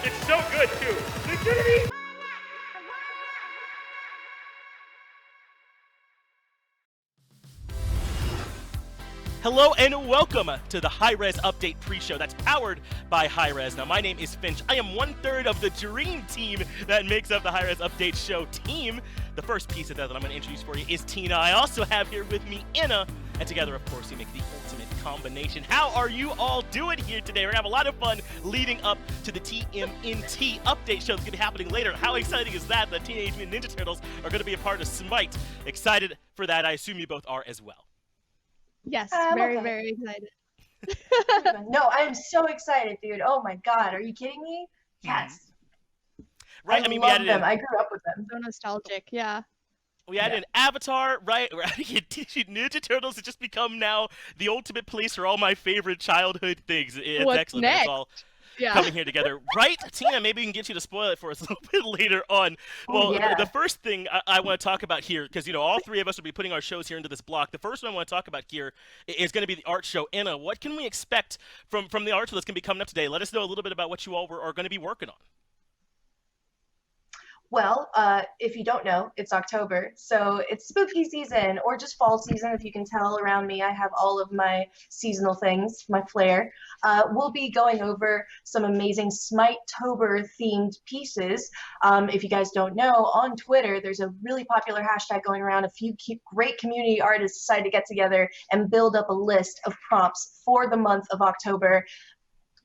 It's so good too. The Tsunami. Hello and welcome to the Hi-Rez Update pre-show that's powered by Hi-Rez. Now, my name is Finch. I am 1/3 of the dream team that makes up the Hi-Rez Update show team. The first piece of that I'm going to introduce for you is Tina. I also have here with me Enna, and together, of course, we make the ultimate combination. How are you all doing here today? We're going to have a lot of fun leading up to the TMNT update show that's going to be happening later. How exciting is that? The Teenage Mutant Ninja Turtles are going to be a part of SMITE. Excited for that. I assume you both are as well. Yes, very, okay. very excited. No, I'm so excited, dude. Oh my god, are you kidding me? Yes. Right, I mean, love them. I grew up with them. So nostalgic, yeah. We added an Avatar, right? We're adding Ninja Turtles. It's just become now the ultimate place for all my favorite childhood things. It's What's excellent. next? It's all coming here together. Right, Tina? Maybe we can get you to spoil it for us a little bit later on. Well, the first thing I want to talk about here, because, you know, all three of us will be putting our shows here into this block. The first one I want to talk about here is going to be the art show. Enna, what can we expect from the art show that's going to be coming up today? Let us know a little bit about what you all are going to be working on. Well, if you don't know, it's October, so it's spooky season, or just fall season. If you can tell around me, I have all of my seasonal things, my flair. We'll be going over some amazing Smite-tober themed pieces. If you guys don't know, on Twitter, there's a really popular hashtag going around. A few great community artists decided to get together and build up a list of prompts for the month of October,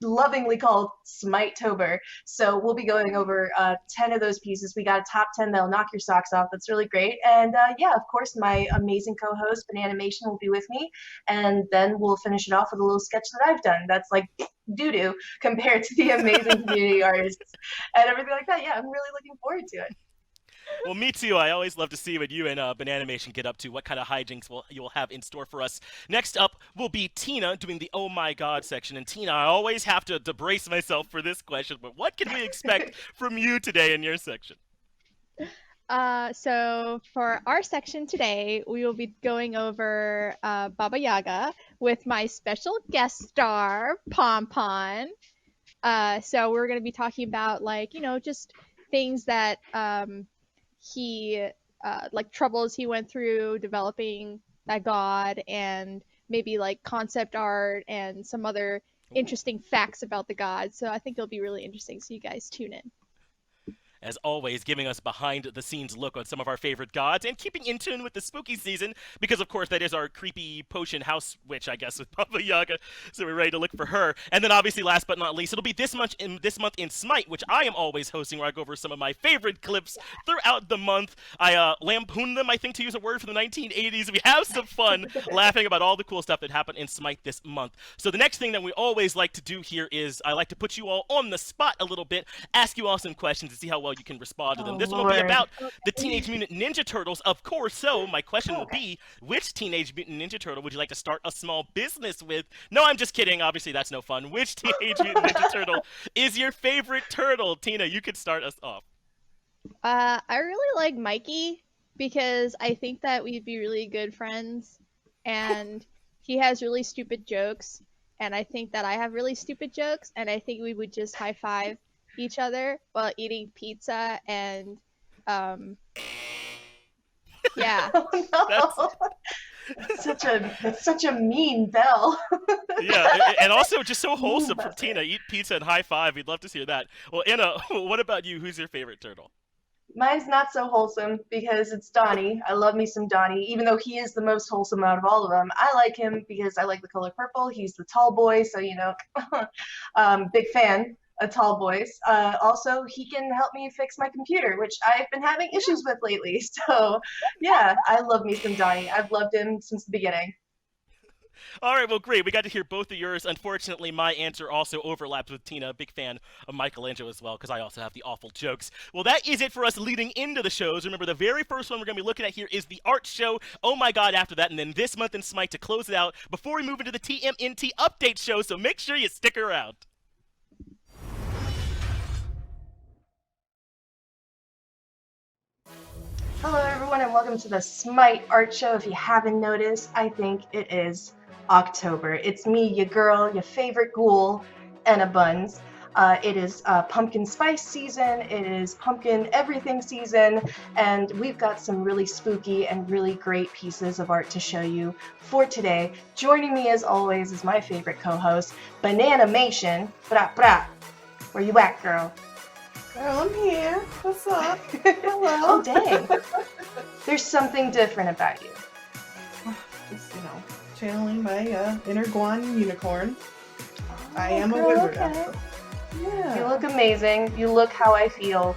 lovingly called Smite-tober. So we'll be going over 10 of those pieces. We got a top 10 that'll knock your socks off. That's really great. And yeah, of course, my amazing co-host, Bananimation, will be with me. And then we'll finish it off with a little sketch that I've done. That's like doo-doo compared to the amazing community artists and everything like that. Yeah, I'm really looking forward to it. Well, me too. I always love to see what you and Bananimation get up to, what kind of hijinks you will have in store for us. Next up will be Tina doing the Oh My God section. And Tina, I always have to brace myself for this question, but what can we expect from you today in your section? So for our section today, we will be going over Baba Yaga with my special guest star, Pompon. So we're going to be talking about, like, you know, just things that he like troubles he went through developing that god, and maybe like concept art and some other interesting facts about the god. So I think it'll be really interesting, so you guys tune in. As always, giving us behind-the-scenes look on some of our favorite gods and keeping in tune with the spooky season, because, of course, that is our creepy potion house witch, I guess, with Baba Yaga, so we're ready to look for her. And then, obviously, last but not least, it'll be this month in SMITE, which I am always hosting, where I go over some of my favorite clips throughout the month. I lampoon them, I think, to use a word from the 1980s. We have some fun laughing about all the cool stuff that happened in SMITE this month. So the next thing that we always like to do here is I like to put you all on the spot a little bit, ask you all some questions, and see how well you can respond to them. This one will be about the Teenage Mutant Ninja Turtles, of course. So my question will be, which Teenage Mutant Ninja Turtle would you like to start a small business with? No, I'm just kidding. Obviously, that's no fun. Which Teenage Mutant Ninja Turtle is your favorite turtle? Tina, you could start us off. I really like Mikey, because I think that we'd be really good friends, and he has really stupid jokes, and I think that I have really stupid jokes, and I think we would just high-five each other while eating pizza, and yeah. Oh, no. That's such a mean bell. Yeah, and also just so wholesome from Tina. Eat pizza and high five. We'd love to hear that. Well, Enna, what about you? Who's your favorite turtle? Mine's not so wholesome, because it's Donnie. I love me some Donnie, even though he is the most wholesome out of all of them. I like him because I like the color purple. He's the tall boy, so, you know, big fan of tall boys. Also, he can help me fix my computer, which I've been having issues with lately. So, yeah, I love me some Donnie. I've loved him since the beginning. All right, well, great. We got to hear both of yours. Unfortunately, my answer also overlaps with Tina. Big fan of Michelangelo as well, because I also have the awful jokes. Well, that is it for us leading into the shows. Remember, the very first one we're going to be looking at here is the art show. Oh my God, after that, and then this month in SMITE to close it out before we move into the TMNT update show, so make sure you stick around. Hello, everyone, and welcome to the SMITE Art Show. If you haven't noticed, I think it is October. It's me, your girl, your favorite ghoul, Enabuns. It is pumpkin spice season, it is pumpkin everything season, and we've got some really spooky and really great pieces of art to show you for today. Joining me as always is my favorite co-host, Bananimation. Bra bra. Where you at, girl? Girl, I'm here. What's up? Hello. Oh, dang. There's something different about you. Just, channeling my inner guan unicorn. I am girl, a wizard. okay. Yeah. You look amazing. You look how I feel.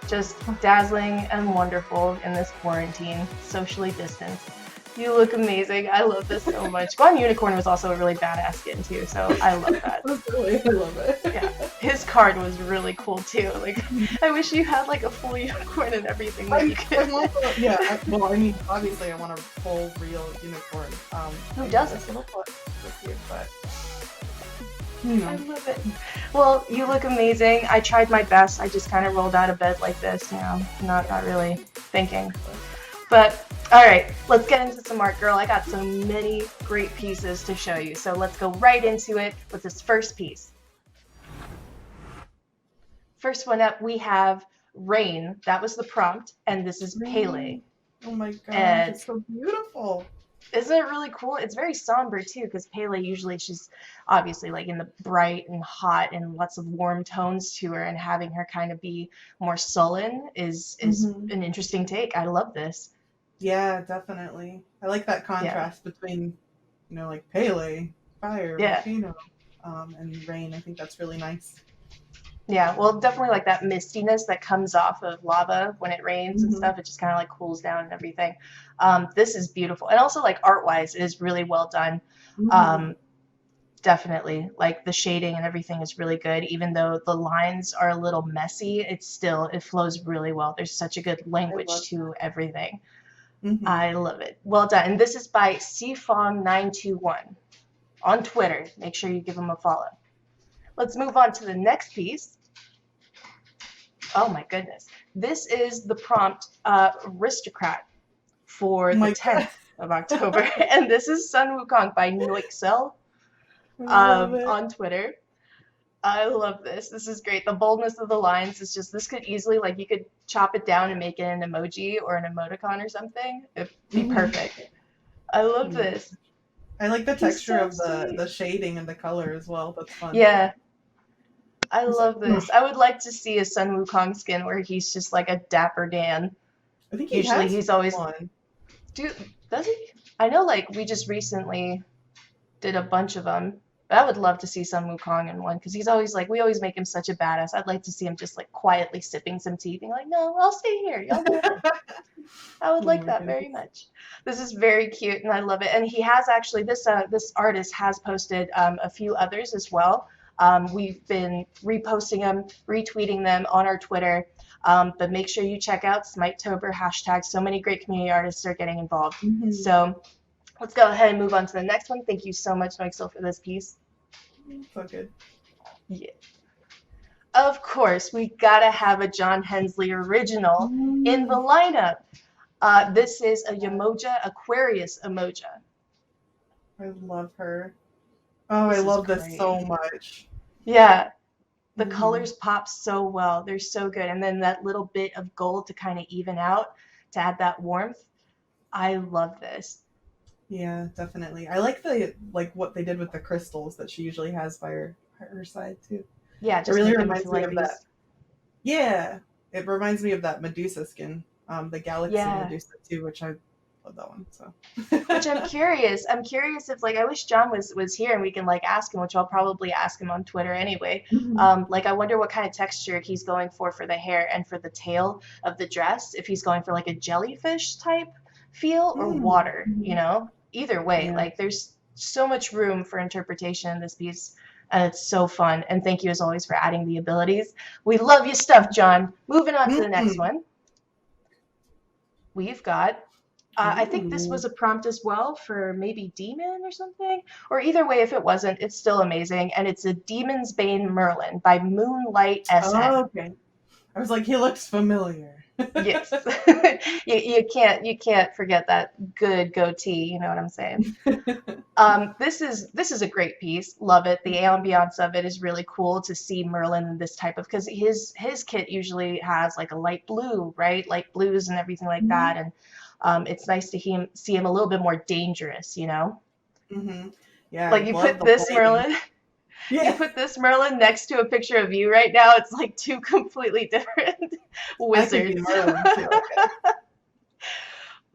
Just dazzling and wonderful in this quarantine, socially distanced. You look amazing. I love this so much. Guan Unicorn was also a really badass skin too, so I love that. I love it. Yeah, his card was really cool too. Like, I wish you had like a full unicorn and everything. That you could. Obviously, I want a full, real unicorn. Who doesn't? With you, but I love it. Well, you look amazing. I tried my best. I just kind of rolled out of bed like this, not really thinking. But all right, let's get into some art, girl. I got so many great pieces to show you. So let's go right into it with this first piece. First one up, we have Rain. That was the prompt, and this is Pele. Oh my god, And it's so beautiful. isn't it really cool? It's very somber too, because Pele usually she's obviously like in the bright and hot and lots of warm tones to her, and having her kind of be more sullen is an interesting take. I love this. Yeah, definitely. I like that contrast between, like Pele, fire, volcano, and rain. I think that's really nice. Yeah, well, definitely like that mistiness that comes off of lava when it rains and stuff. It just kind of like cools down and everything. This is beautiful. And also like art-wise, it is really well done. Definitely. Like the shading and everything is really good. Even though the lines are a little messy, it flows really well. There's such a good language to everything. I love it. Well done. And this is by Cfong921 on Twitter. Make sure you give him a follow. Let's move on to the next piece. Oh my goodness. This is the prompt Aristocrat for the 10th of October. And this is Sun Wukong by Noixel on Twitter. I love this. This is great. The boldness of the lines is just, this could easily, like, you could chop it down and make it an emoji or an emoticon or something. It'd be perfect. I love this. I like the texture of the shading and the color as well. That's fun. Yeah. I love this. I would like to see a Sun Wukong skin where he's just like a dapper Dan. I think he's always one. Dude, does he? I know, like, we just recently did a bunch of them. But I would love to see Sun Wukong in one, because he's always like, we always make him such a badass. I'd like to see him just like quietly sipping some tea, being like, no, I'll stay here. Y'all go ahead. I would like that very much. This is very cute, and I love it. And he has actually, this artist has posted a few others as well. We've been reposting them, retweeting them on our Twitter. But make sure you check out SMITEtober hashtag. So many great community artists are getting involved. So let's go ahead and move on to the next one. Thank you so much, Noixel, for this piece. So good. Yeah. Of course, we gotta have a John Hensley original in the lineup. This is a Yamoja Aquarius Emoja. I love her. Oh, I love this so much. Yeah. The colors pop so well. They're so good. And then that little bit of gold to kind of even out, to add that warmth. I love this. Yeah, definitely. I like what they did with the crystals that she usually has by her side too. Yeah, it really reminds me of that. Yeah, it reminds me of that Medusa skin, the Galaxy Medusa too, which I love that one. So, which I'm curious if, like, I wish John was here and we can like ask him, which I'll probably ask him on Twitter anyway. Like, I wonder what kind of texture he's going for the hair and for the tail of the dress. If he's going for like a jellyfish type feel or water, either way, like there's so much room for interpretation in this piece, and it's so fun. And thank you as always for adding the abilities. We love your stuff, John. Moving on to the next one, we've got I think this was a prompt as well for maybe Demon or something, or either way, if it wasn't, it's still amazing. And it's a Demon's Bane Merlin by Moonlight SM. Oh, okay. I was like, he looks familiar. Yes. You can't forget that good goatee, you know what I'm saying? This is a great piece. Love it. The ambiance of it is really cool to see Merlin in this type of, because his kit usually has like a light blue, right? Light blues and everything like that. And it's nice to see him a little bit more dangerous, you know? Yeah, Like I you love put the this lighting. Merlin, you Yeah, put this Merlin next to a picture of you right now, it's like two completely different I could be wizards. Merlin too, I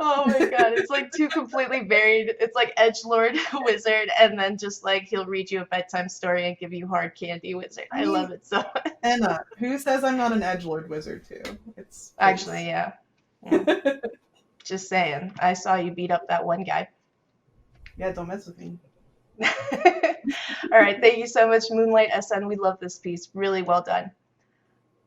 Oh my god, it's like two completely varied. It's like edgelord wizard, and then just like he'll read you a bedtime story and give you hard candy wizard. I mean, love it so much. Anna, who says I'm not an edgelord wizard too? It's Actually, yeah. Just saying. I saw you beat up that one guy. Yeah, don't mess with me. All right, thank you so much, Moonlight SN. We love this piece. Really well done.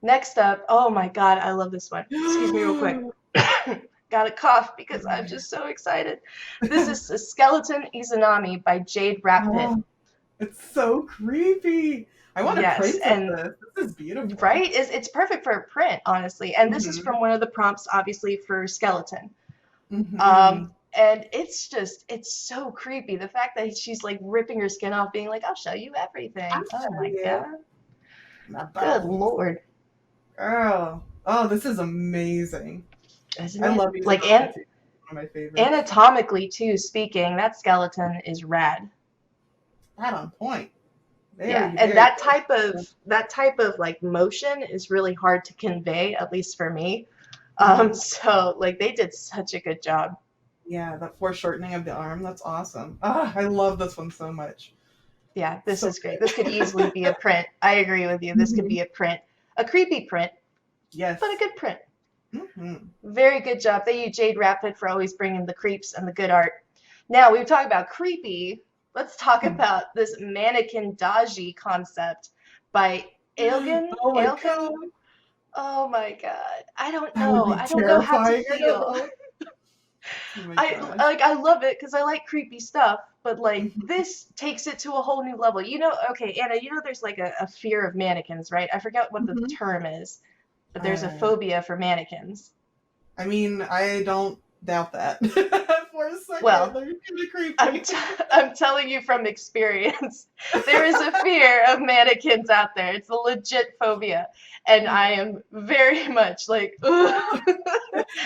Next up, oh my god, I love this one. Excuse me real quick. Got a cough because I'm just so excited. This is a Skeleton Izanami by Jade Ratpit. Oh, it's so creepy. I want to print this. This is beautiful. Right? It's perfect for a print, honestly. And this is from one of the prompts, obviously, for Skeleton. And it's so creepy. The fact that she's like ripping her skin off, being like, I'll show you everything. Oh my god. Good lord. Girl. Oh, this is amazing. Isn't I it? love these. Like, one of my favorites. Anatomically, too, speaking, that skeleton is rad. Right on point. And that type of like motion is really hard to convey, at least for me. So like they did such a good job. Yeah, that foreshortening of the arm, that's awesome. I love this one so much. Yeah, this is great. This could easily be a print. I agree with you. This could be a print. A creepy print. Yes. But a good print. Very good job. Thank you, Jade Rapid, for always bringing the creeps and the good art. Now, we've talked about creepy. Let's talk about this mannequin Daji concept by Ailgen. Oh my god. Oh my god. I don't know. I don't know how to feel. I love it because I like creepy stuff, but like this takes it to a whole new level. You know, okay, Anna, you know there's like a fear of mannequins, right? I forget what the term is, but there's a phobia for mannequins. I mean, I don't doubt that. For a second, well, they're creepy. I'm telling you from experience, there is a fear of mannequins out there. It's a legit phobia, and I am very much like, ugh.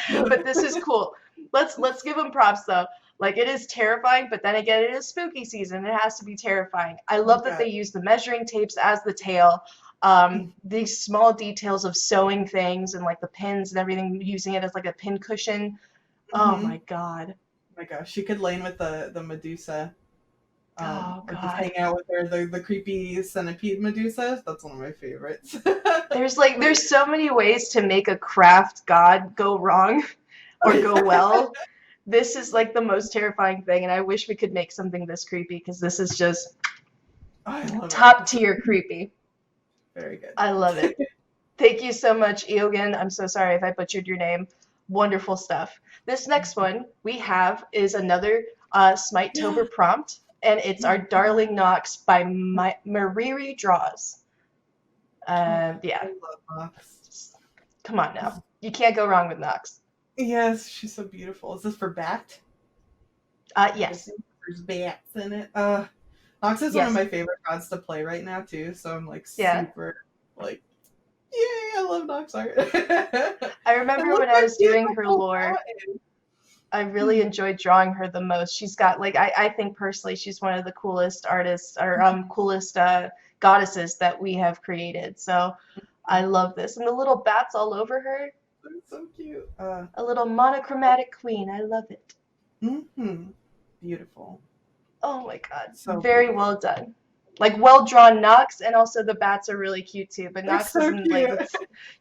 But this is cool. Let's give them props though. Like it is terrifying, but then again, it is spooky season. It has to be terrifying. I love that they use the measuring tapes as the tail. These small details of sewing things and like the pins and everything, using it as like a pin cushion. Oh my god. Oh my gosh, she could lane with the Medusa. Oh god. Just hang out with her, the creepy centipede Medusa. That's one of my favorites. There's so many ways to make a craft god go wrong or go well. This is like the most terrifying thing, and I wish we could make something this creepy because this is just top tier creepy. Very good. I love it. Thank you so much, Eogan. I'm so sorry if I butchered your name. Wonderful stuff. This next one we have is another SMITE-tober prompt, and it's our Darling Nox by Mariri Draws. Yeah. I love Nox. Come on now. You can't go wrong with Nox. Yes, she's so beautiful. Is this for Bat? Yes. There's bats in it. Nox is one of my favorite gods to play right now too, so I'm like super like, yay, I love Nox art. I remember when I was doing her lore, I really enjoyed drawing her the most. She's got like I think personally she's one of the coolest artists or coolest goddesses that we have created. So I love this. And the little bats all over her. They're so cute. A little monochromatic queen. I love it. Beautiful. Oh my god. So very well done. Like well drawn Nox, and also the bats are really cute too. But Nox isn't like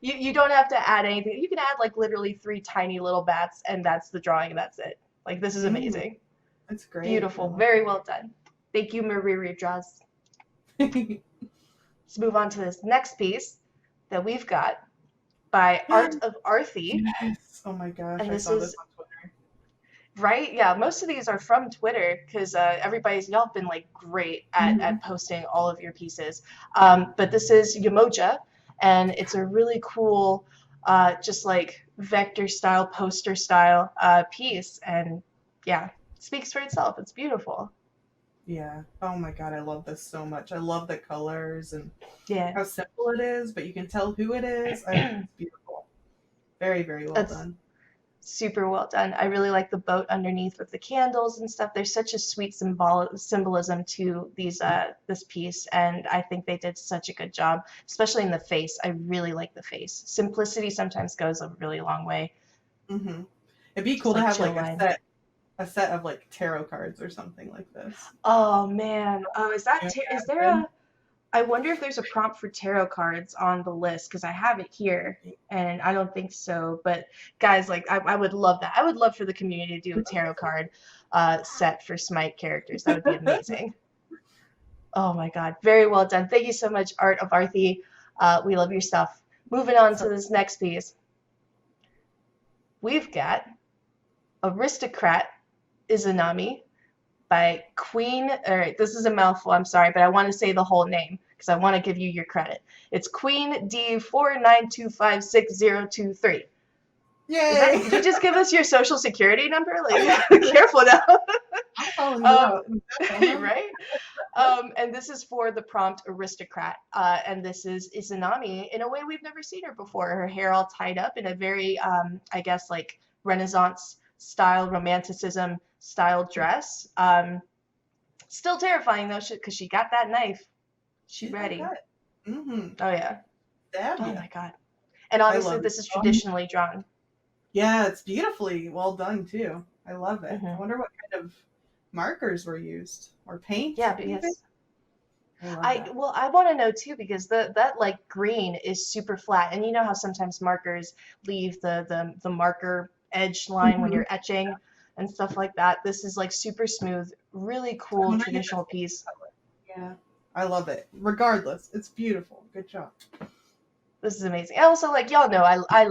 you don't have to add anything. You can add like literally 3 tiny little bats, and that's the drawing, and that's it. Like this is amazing. That's great. Beautiful. Very well done. Thank you, Mariri Draws. Let's move on to this next piece that we've got by Art of Arthi. Yes. Oh my gosh. And I saw this on Twitter. Right? Yeah, most of these are from Twitter because y'all have been like great at posting all of your pieces. But this is Yamoja, and it's a really cool, just like vector style, poster style piece, and yeah, speaks for itself. It's beautiful. Yeah. Oh my god, I love this so much. I love the colors and Yeah, how simple it is, but you can tell who it is. It's beautiful. Very, very well done. Super well done. I really like the boat underneath with the candles and stuff. There's such a sweet symbolism to these this piece, and I think they did such a good job, especially in the face. I really like the face. Simplicity sometimes goes a really long way. Mm-hmm. It'd be Just cool to like have chill like line. a set of like tarot cards or something like this. Oh man, is that Yeah, is there a? I wonder if there's a prompt for tarot cards on the list because I have it here, and I don't think so. But guys, like I would love that. I would love for the community to do a tarot card set for Smite characters. That would be amazing. Oh my God, very well done. Thank you so much, Art of Arthi. We love your stuff. Moving on to this next piece, we've got Aristocrat Izanami by Queen. All right, this is a mouthful. I'm sorry, but I want to say the whole name because I want to give you your credit. It's Queen D49256023. Yay! Did you just give us your social security number? Like, careful now. I'm calling you out. Right? And this is for the prompt Aristocrat. And this is Izanami in a way we've never seen her before. Her hair all tied up in a very, I guess, like Renaissance style, romanticism style dress. Still terrifying though, because she got that knife. She's ready. Mm-hmm. Oh yeah. Damn, oh my God. And obviously this is traditionally drawn. Yeah, it's beautifully well done too. I love it. Mm-hmm. I wonder what kind of markers were used or paint. Yeah, because I love that. I want to know too because that like green is super flat, and you know how sometimes markers leave the marker edge line when you're etching and stuff like that. This is like super smooth, really cool traditional piece. Yeah, I love it. Regardless, it's beautiful. Good job. This is amazing. And also, like y'all know, I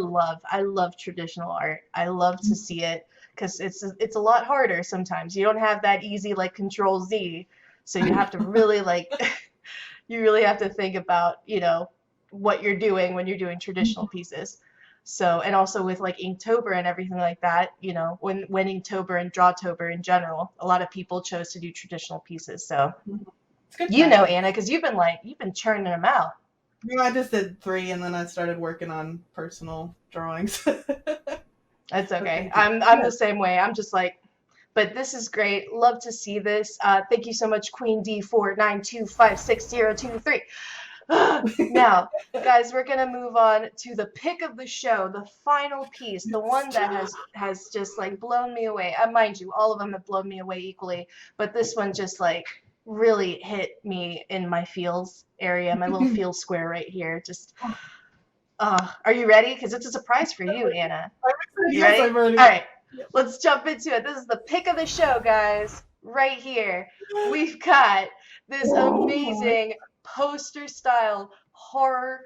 love traditional art. I love to see it because it's a lot harder sometimes. You don't have that easy like Control Z, so you have to really like you really have to think about what you're doing when you're doing traditional pieces. So, and also with like Inktober and everything like that, when Inktober and Drawtober in general, a lot of people chose to do traditional pieces. So, Anna, because you've been churning them out. Yeah, I just did 3, and then I started working on personal drawings. That's okay. I'm the same way. I'm just like, but this is great. Love to see this. Thank you so much, Queen D49256023. Now, guys, we're gonna move on to the pick of the show, the final piece, the one that has just like blown me away. Mind you, all of them have blown me away equally, but this one just like really hit me in my feels area, my little feels square right here. Just, are you ready? Because it's a surprise for you, Anna. Yes, I'm ready. All right, let's jump into it. This is the pick of the show, guys. Right here, we've got this amazing poster style horror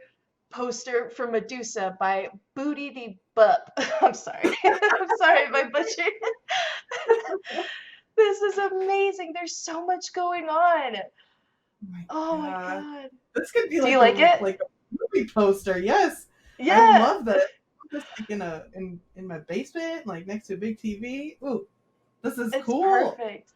poster for Medusa by Booty the Bup. I'm sorry. I'm sorry if I butchered. This is amazing. There's so much going on. Oh my God. This could be Do you like it? Like a movie poster. Yes. Yeah. I love that. Just like in my basement, like next to a big TV. Ooh, this is cool. Perfect.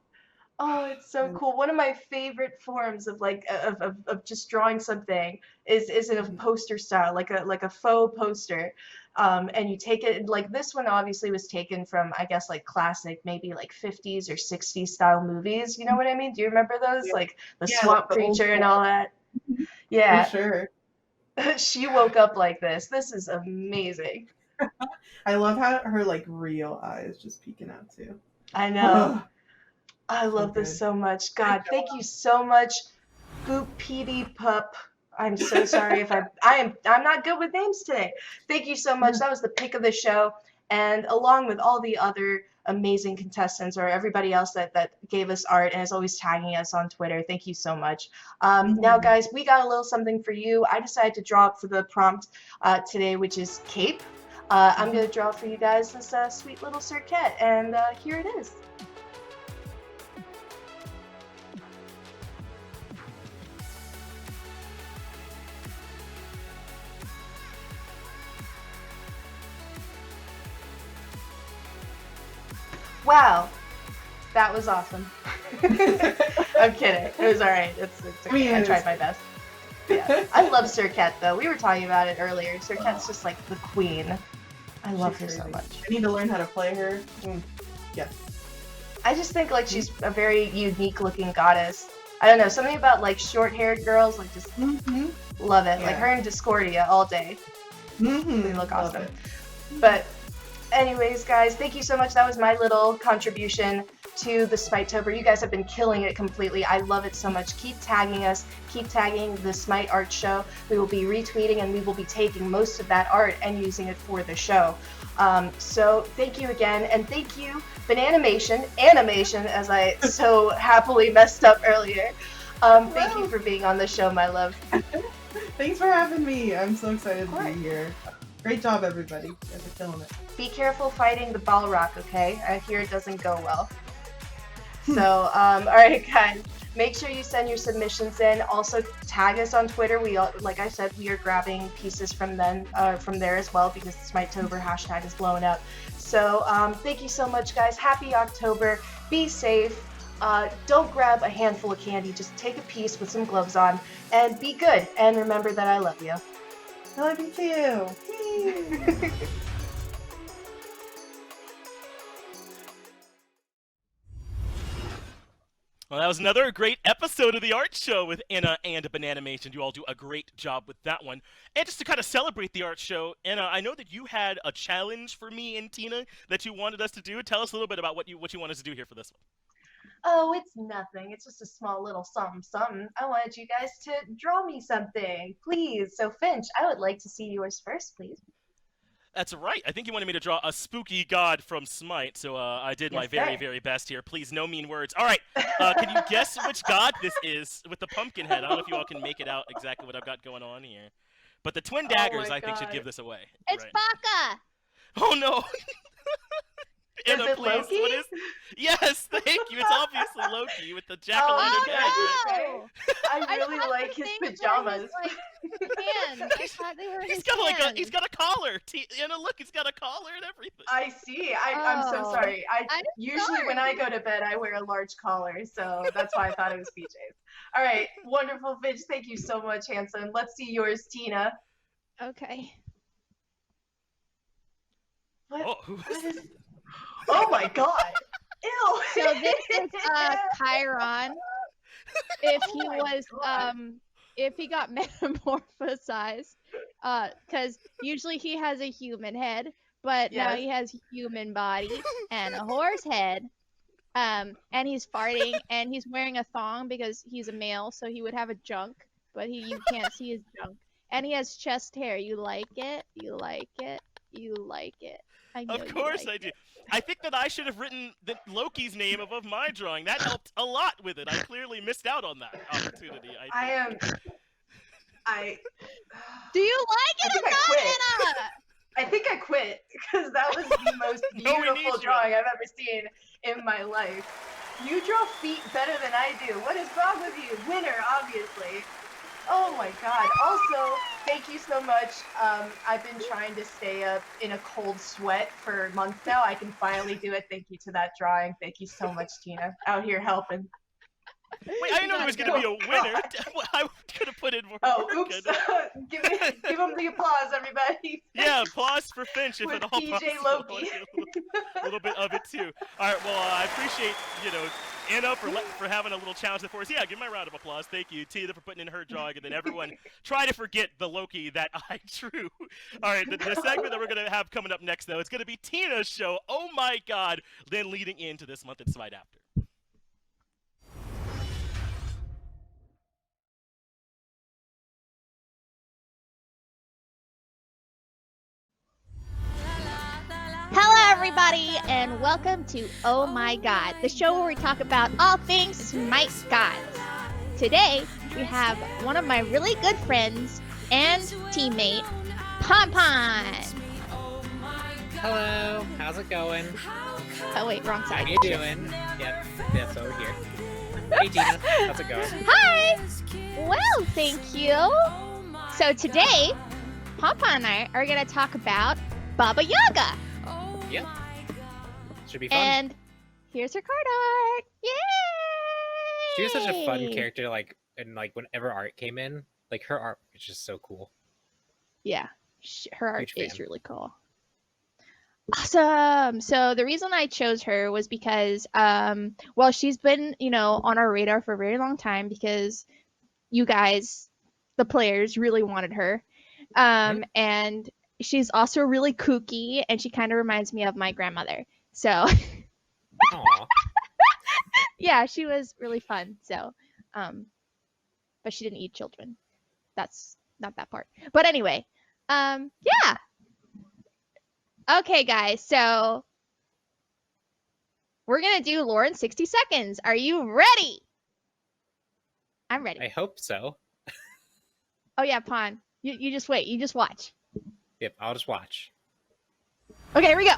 Oh, it's so cool. One of my favorite forms of like of just drawing something is in a poster style, like a faux poster. And you take it, like this one obviously was taken from, I guess, like classic, maybe like 50s or 60s style movies. You know what I mean? Do you remember those? Yeah. Like the swamp like the creature and all that? Yeah. For sure. She woke up like this. This is amazing. I love how her like real eyes just peeking out too. I know. I love this so much. God, thank you so much, Boop PD Pup. I'm so sorry if I'm not good with names today. Thank you so much. That was the pick of the show, and along with all the other amazing contestants or everybody else that gave us art and is always tagging us on Twitter. Thank you so much. Now, guys, we got a little something for you. I decided to draw up for the prompt today, which is Cape. I'm going to draw for you guys this sweet little circuit, and here it is. Wow. That was awesome. I'm kidding. It was alright. It's okay. I tried my best. Yeah. I love Sirket though. We were talking about it earlier. Sirket's just like the queen. I love her so much. I need to learn how to play her. Yes. I just think like she's a very unique looking goddess. I don't know, something about like short haired girls, like just love it. Yeah. Like her and Discordia all day. They look awesome. But anyways, guys, thank you so much. That was my little contribution to the Smite-tober. You guys have been killing it completely. I love it so much. Keep tagging us. Keep tagging the SMITE Art Show. We will be retweeting and we will be taking most of that art and using it for the show. So thank you again, and thank you, Bananimation, animation, as I so happily messed up earlier. Thank you for being on the show, my love. Thanks for having me. I'm so excited to be here. Great job, everybody. You guys are killing it. Be careful fighting the Balrog, okay? I hear it doesn't go well. So, alright guys, make sure you send your submissions in. Also, tag us on Twitter. Like I said, we are grabbing pieces from there as well, because the Smite-tober hashtag is blowing up. So, thank you so much, guys. Happy October. Be safe. Don't grab a handful of candy. Just take a piece with some gloves on, and be good. And remember that I love you. I love you too. Well, that was another great episode of the art show with Anna and Bananimation. You all do a great job with that one. And just to kind of celebrate the art show, Anna, I know that you had a challenge for me and Tina that you wanted us to do. Tell us a little bit about what you want us to do here for this one. Oh, it's nothing. It's just a small little something. I wanted you guys to draw me something, please. So, Finch, I would like to see yours first, please. That's right. I think you wanted me to draw a spooky god from Smite, so I did my very, very best here. Please, no mean words. All right, can you guess which god this is with the pumpkin head? I don't know if you all can make it out exactly what I've got going on here. But the twin daggers, I think, should give this away. It's Baka! Oh, no! Anna, is it please, Loki? What is... Yes, thank you. It's obviously Loki with the jack-o'-lantern head. Right? I really like his pajamas. He's got a collar. Anna, look, he's got a collar and everything. I see. I'm so sorry. Usually when I go to bed, I wear a large collar, so that's why I thought it was PJs. All right, wonderful, Finch. Thank you so much, handsome. Let's see yours, Tina. Okay. What is... Oh my god! Ew! So this is Chiron. If he got metamorphosized, because usually he has a human head, but now he has human body and a horse head. And he's farting, and he's wearing a thong because he's a male, so he would have a junk, but you can't see his junk. And he has chest hair. You like it? You like it? You like it? I know of course I do. I think that I should have written Loki's name above my drawing. That helped a lot with it. I clearly missed out on that opportunity. Do you like it or not, Anna? I think I quit, because that was the most beautiful drawing I've ever seen in my life. You draw feet better than I do. What is wrong with you? Winner, obviously. Oh my god. Also, thank you so much. I've been trying to stay up in a cold sweat for months now. I can finally do it. Thank you to that drawing. Thank you so much, Tina. Out here helping. Wait, I didn't know there was going to be a winner. I could have put in more work. Oops. Give him the applause, everybody. Yeah, applause for Finch if with at all PJ possible. Loki. A little bit of it, too. All right, well, I appreciate, Anna for having a little challenge for us. Yeah, give my round of applause. Thank you, Tina, for putting in her drawing, and then everyone try to forget the Loki that I drew. All right, the segment that we're going to have coming up next, though, it's going to be Tina's show, Oh My God, then leading into this month at SMITE After. Hello, everybody, and welcome to Oh My God, the show where we talk about all things Smite gods. Today, we have one of my really good friends and teammate, Pompon. Hello, how's it going? Oh wait, wrong side. How you doing? Yep, that's over here. Hey Gina, how's it going? Hi! Well, thank you. So today, Pompon and I are going to talk about Baba Yaga. Yep. Should be fun. And Here's her card art. Yay! She was such a fun character, like, and like whenever art came in, like her art was just so cool. Yeah, her art Huge is fan. really cool. Awesome. So the reason I chose her was because, well, she's been, on our radar for a very long time because you guys, the players, really wanted her. And she's also really kooky, and she kind of reminds me of my grandmother. So, Aw. yeah, she was really fun. So, but she didn't eat children. That's not that part. But anyway, yeah. Okay, guys, so we're gonna do lore in 60 seconds. Are you ready? I'm ready. I hope so. Oh yeah, Pawn. You just wait. You just watch. Yep, I'll just watch. Okay, here we go.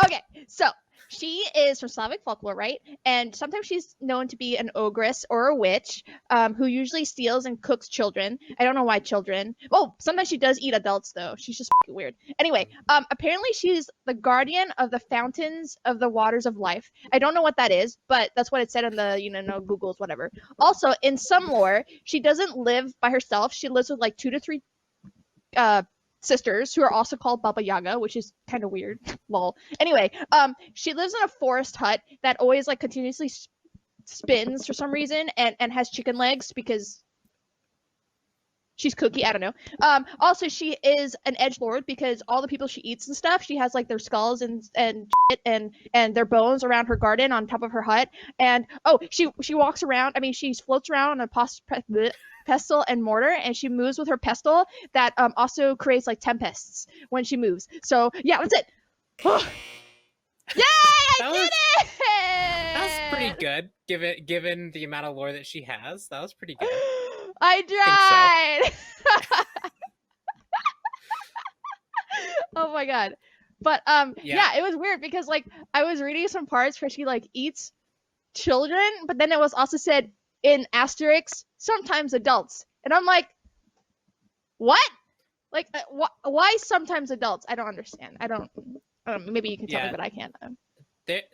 Okay, so she is from Slavic folklore, right? And sometimes she's known to be an ogress or a witch, who usually steals and cooks children. I don't know why children. Oh, sometimes she does eat adults though. She's just weird. Anyway, apparently she's the guardian of the fountains of the waters of life. I don't know what that is, but that's what it said in the no Googles, whatever. Also, in some lore, she doesn't live by herself. She lives with like 2 to 3 sisters who are also called Baba Yaga, which is kind of weird. Lol. Anyway, she lives in a forest hut that always like continuously spins for some reason and has chicken legs because she's kooky. I don't know. Also, she is an edgelord because all the people she eats and stuff, she has like their skulls and shit and their bones around her garden on top of her hut. And she walks around. I mean, she floats around on a pestle and mortar, and she moves with her pestle that also creates like tempests when she moves. So yeah, that's it. Yay! I did it! That was pretty good, given the amount of lore that she has. That was pretty good. I tried. Oh my god. But yeah, it was weird because like I was reading some parts where she like eats children, but then it was also said in asterisks sometimes adults, and I'm like, what? Like why sometimes adults? I don't understand. I don't maybe you can tell me, but I can't.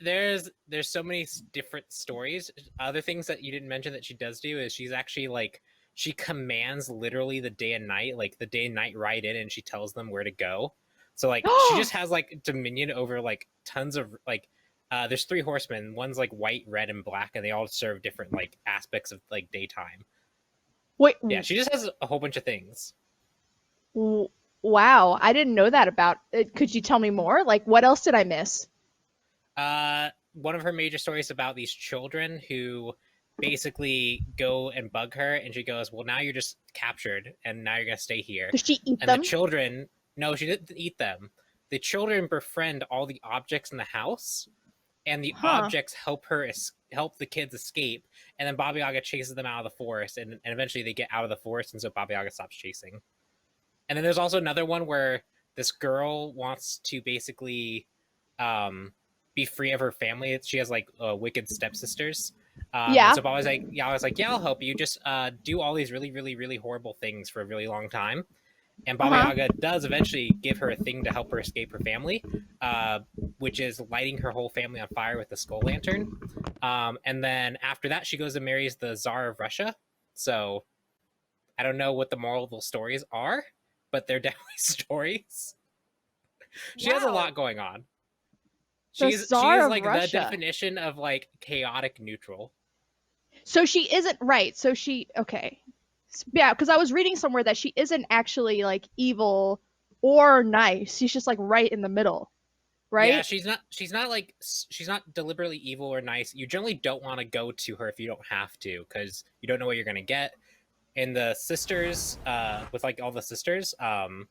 There's so many different stories. Other things that you didn't mention that she does do is she's actually like she commands literally the day and night, like the day and night ride in, and she tells them where to go. So like she just has like dominion over like tons of like there's 3 horsemen. One's like white, red, and black, and they all serve different like aspects of like daytime. Wait. Yeah, she just has a whole bunch of things. Wow, I didn't know that about it. Could you tell me more? Like, what else did I miss? One of her major stories about these children who basically go and bug her, and she goes, well, now you're just captured, and now you're going to stay here. Does she eat and them? The children, no, she didn't eat them. The children befriend all the objects in the house, and the objects help the kids escape, and then Baba Yaga chases them out of the forest, and eventually they get out of the forest, and so Baba Yaga stops chasing. And then there's also another one where this girl wants to basically be free of her family. She has like wicked stepsisters. Yeah. So Baba's like, yeah, I was like, yeah, I'll help you. Just do all these really, really, really horrible things for a really long time. And Baba Yaga does eventually give her a thing to help her escape her family, which is lighting her whole family on fire with the skull lantern. And then after that, she goes and marries the Tsar of Russia. So I don't know what the moral of those stories are, but they're definitely stories. She has a lot going on. She is like Russia. The definition of like chaotic neutral. So she isn't right. So okay. Yeah, because I was reading somewhere that she isn't actually like evil or nice. She's just like right in the middle, right? Yeah, she's not deliberately evil or nice. You generally don't want to go to her if you don't have to, because you don't know what you're gonna get. And the sisters, with like all the sisters,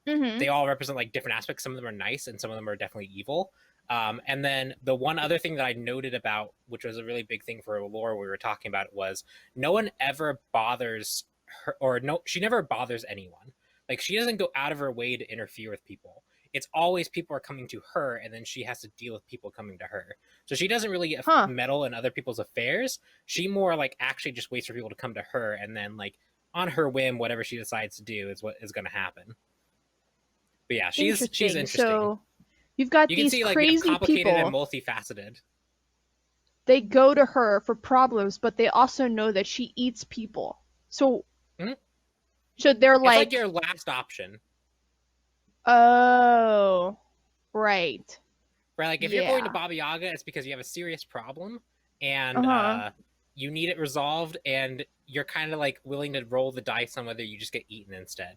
they all represent like different aspects. Some of them are nice, and some of them are definitely evil. And then the one other thing that I noted about, which was a really big thing for lore we were talking about, was no one ever bothers her, or no, she never bothers anyone. Like she doesn't go out of her way to interfere with people. It's always people are coming to her, and then she has to deal with people coming to her. So she doesn't really meddle in other people's affairs. She more like actually just waits for people to come to her, and then like on her whim, whatever she decides to do is what is going to happen. But yeah, she's interesting. So you've got these can see, like, crazy complicated people and multifaceted. they go to her for problems, but they also know that she eats people. So, so they're It's like, like your last option. oh, right. Right, like if you're going to Baba Yaga, it's because you have a serious problem and you need it resolved, and you're kind of like willing to roll the dice on whether you just get eaten instead.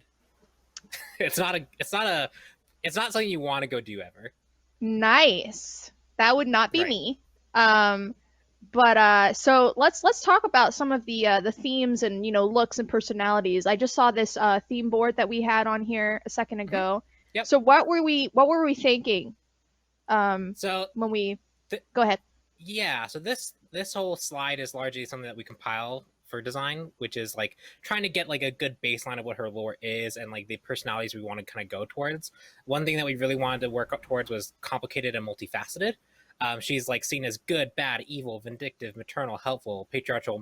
It's not something you want to go do ever. Nice. That would not be me. But so let's talk about some of the themes and looks and personalities. I just saw this theme board that we had on here a second ago. Yep. So what were we thinking? So when we go ahead. Yeah. So this whole slide is largely something that we compile for design, which is like trying to get like a good baseline of what her lore is and like the personalities we want to kind of go towards. One thing that we really wanted to work up towards was complicated and multifaceted. She's like seen as good, bad, evil, vindictive, maternal, helpful, patriarchal,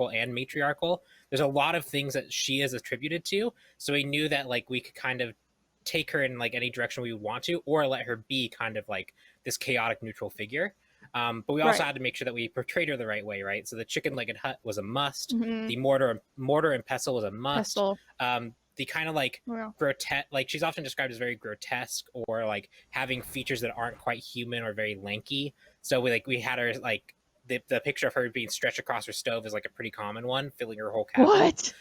and matriarchal. There's a lot of things that she is attributed to. So we knew that like we could kind of take her in like any direction we would want to, or let her be kind of like this chaotic neutral figure. But we also had to make sure that we portrayed her the right way, right? So the chicken-legged hut was a must. The mortar and pestle was a must. The kind of like grotesque, like she's often described as very grotesque or like having features that aren't quite human or very lanky. So we had her like the picture of her being stretched across her stove is like a pretty common one, filling her whole cabin. What?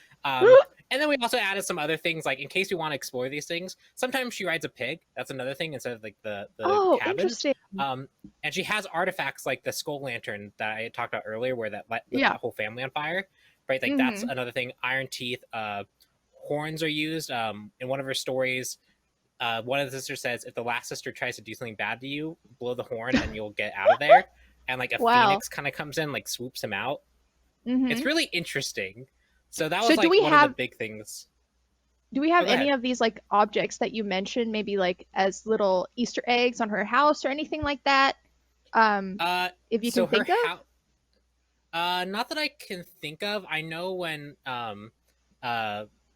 And then we also added some other things, like in case we want to explore these things. Sometimes she rides a pig. That's another thing instead of like the cabin. Interesting. And she has artifacts like the skull lantern that I talked about earlier, where that lit that whole family on fire. Right, like that's another thing. Iron teeth, horns are used. In one of her stories, one of the sisters says, if the last sister tries to do something bad to you, blow the horn and you'll get out of there. And like a phoenix kind of comes in, like swoops him out. It's really interesting. So that was like one of the big things. Do we have any of these like objects that you mentioned, maybe like as little Easter eggs on her house or anything like that? If you can think of? Not that I can think of. I know when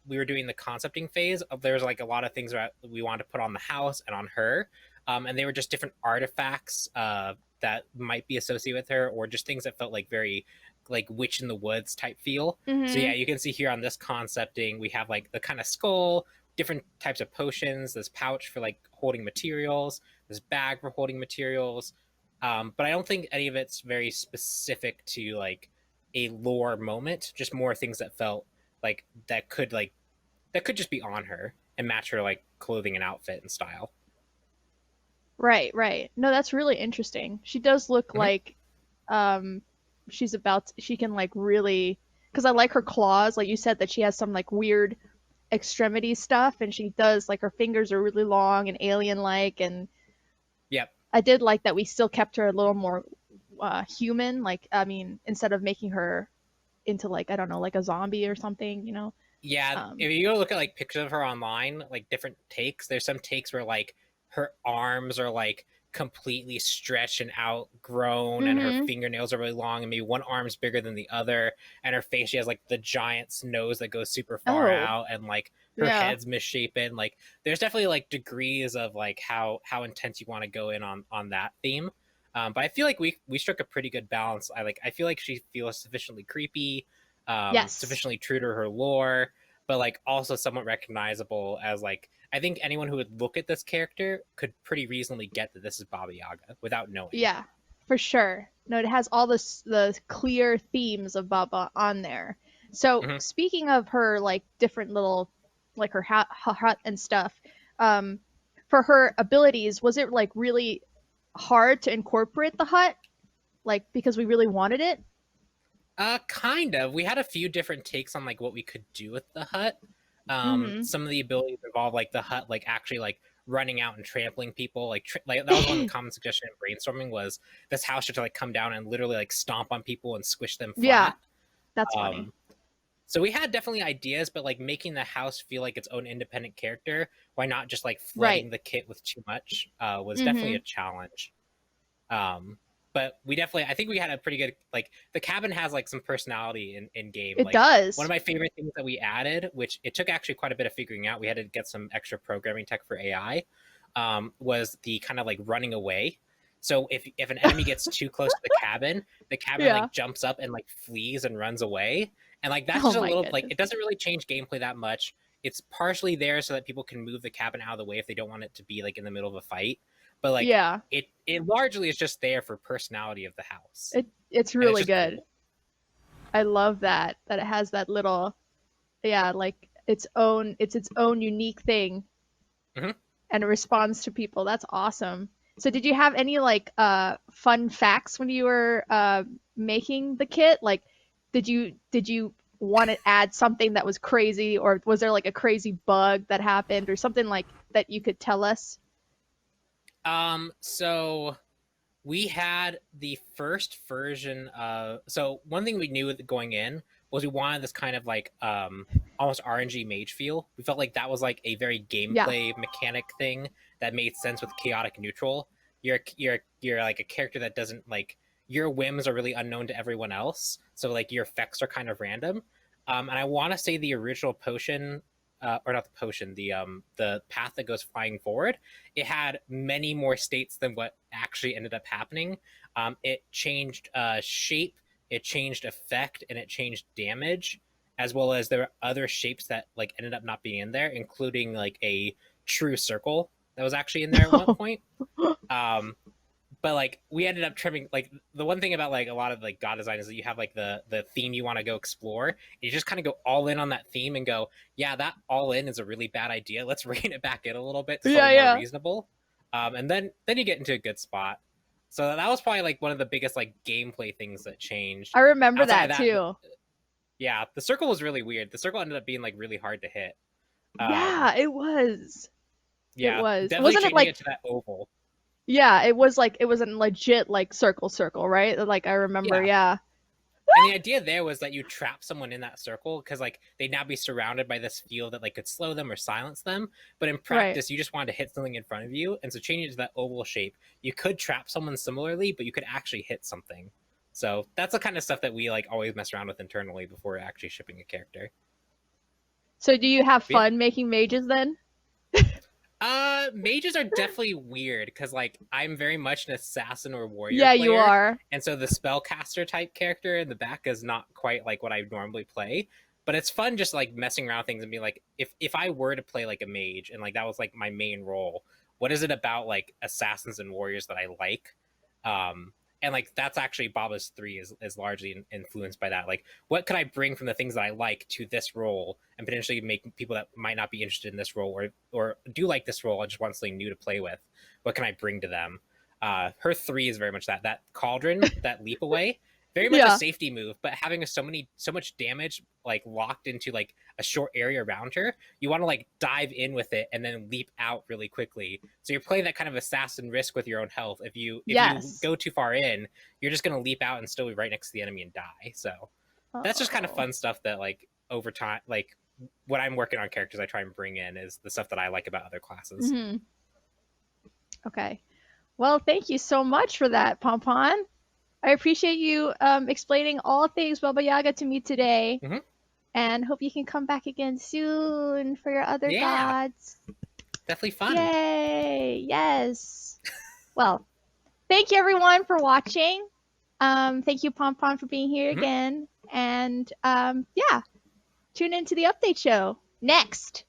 we were doing the concepting phase, there was like a lot of things that we wanted to put on the house and on her. And they were just different artifacts that might be associated with her, or just things that felt like very like witch in the woods type feel. So yeah, you can see here on this concepting, we have like the kind of skull, different types of potions, this pouch for like holding materials, this bag for holding materials. But I don't think any of it's very specific to like a lore moment, just more things that felt like that could just be on her and match her like clothing and outfit and style. Right. No, that's really interesting. She does look like she can like really, because I like her claws, like you said that she has some like weird extremity stuff, and she does like her fingers are really long and alien like, and I did like that we still kept her a little more human, like I mean instead of making her into like I don't know, like a zombie or something, if you go look at like pictures of her online, like different takes, there's some takes where like her arms are like completely stretched and outgrown, and her fingernails are really long, and maybe one arm's bigger than the other, and her face, she has like the giant's nose that goes super far out, and like her head's misshapen. Like there's definitely like degrees of like how intense you want to go in on that theme. But I feel like we struck a pretty good balance. I feel like she feels sufficiently creepy, sufficiently true to her lore, but like also somewhat recognizable as like, I think anyone who would look at this character could pretty reasonably get that this is Baba Yaga without knowing. Yeah, for sure. No, it has all the clear themes of Baba on there. So speaking of her like different little, like her hut and stuff, for her abilities, was it like really hard to incorporate the hut, like because we really wanted it? Kind of. We had a few different takes on like what we could do with the hut. Some of the abilities involve like the hut like actually like running out and trampling people, like that was one of the common suggestion in brainstorming, was this house should like come down and literally like stomp on people and squish them flat. Yeah, that's funny. So we had definitely ideas, but like making the house feel like its own independent character, why not just like flooding the kit with too much, was definitely a challenge. But we definitely, I think we had a pretty good, like the cabin has like some personality in game. It like, does. One of my favorite things that we added, which it took actually quite a bit of figuring out, we had to get some extra programming tech for AI, was the kind of like running away. So if an enemy gets too close to the cabin like jumps up and like flees and runs away. And like that's just a little like it doesn't really change gameplay that much. It's partially there so that people can move the cabin out of the way if they don't want it to be like in the middle of a fight. But like it largely is just there for personality of the house. It's really good. Cool. I love that it has that little like its own unique thing. And it responds to people. That's awesome. So did you have any like fun facts when you were making the kit? Like did you want to add something that was crazy, or was there like a crazy bug that happened or something like that you could tell us? So we had the first version of, so one thing we knew going in was we wanted this kind of like almost RNG mage feel. We felt like that was like a very gameplay mechanic thing that made sense with chaotic neutral. You're like a character that doesn't like, your whims are really unknown to everyone else, so like your effects are kind of random. And I want to say the original potion, or not the potion, the path that goes flying forward, it had many more states than what actually ended up happening. It changed shape, it changed effect, and it changed damage, as well as there were other shapes that like ended up not being in there, including like a true circle that was actually in there at one point. But like we ended up trimming, like the one thing about like a lot of like god design is that you have like the theme you want to go explore. You just kind of go all in on that theme and go, yeah, that all in is a really bad idea. Let's rein it back in a little bit to something more reasonable. And then you get into a good spot. So that was probably like one of the biggest like gameplay things that changed. I remember that too. Yeah, the circle was really weird. The circle ended up being like really hard to hit. Yeah, it was. Yeah, it was. Wasn't it like to that oval? Yeah, it was like, it was a legit like circle, right? Like I remember, yeah. And the idea there was that you trap someone in that circle because like they'd now be surrounded by this field that like could slow them or silence them. But in practice, you just wanted to hit something in front of you, and so changing it to that oval shape, you could trap someone similarly, but you could actually hit something. So that's the kind of stuff that we like always mess around with internally before actually shipping a character. So do you have fun making mages then? Mages are definitely weird because like I'm very much an assassin or warrior player, you are, and so the spellcaster type character in the back is not quite like what I normally play, but it's fun just like messing around things and being like, if I were to play like a mage and like that was like my main role, what is it about like assassins and warriors that I like? And like that's actually Baba's 3 is largely influenced by that. Like, what could I bring from the things that I like to this role and potentially make people that might not be interested in this role or do like this role and just want something new to play with? What can I bring to them? Her 3 is very much that cauldron, that leap away, very much a safety move, but having so much damage like locked into like a short area around her, you want to like dive in with it and then leap out really quickly. So you're playing that kind of assassin risk with your own health. If you go too far in, you're just gonna leap out and still be right next to the enemy and die. So that's just kind of fun stuff that like over time, like when I'm working on characters, I try and bring in is the stuff that I like about other classes. Okay, well, thank you so much for that, Pompon. I appreciate you explaining all things Baba Yaga to me today. And hope you can come back again soon for your other gods. Definitely fun. Yay! Yes. Well, thank you everyone for watching. Thank you, Pompon, for being here again. And tune into the update show next.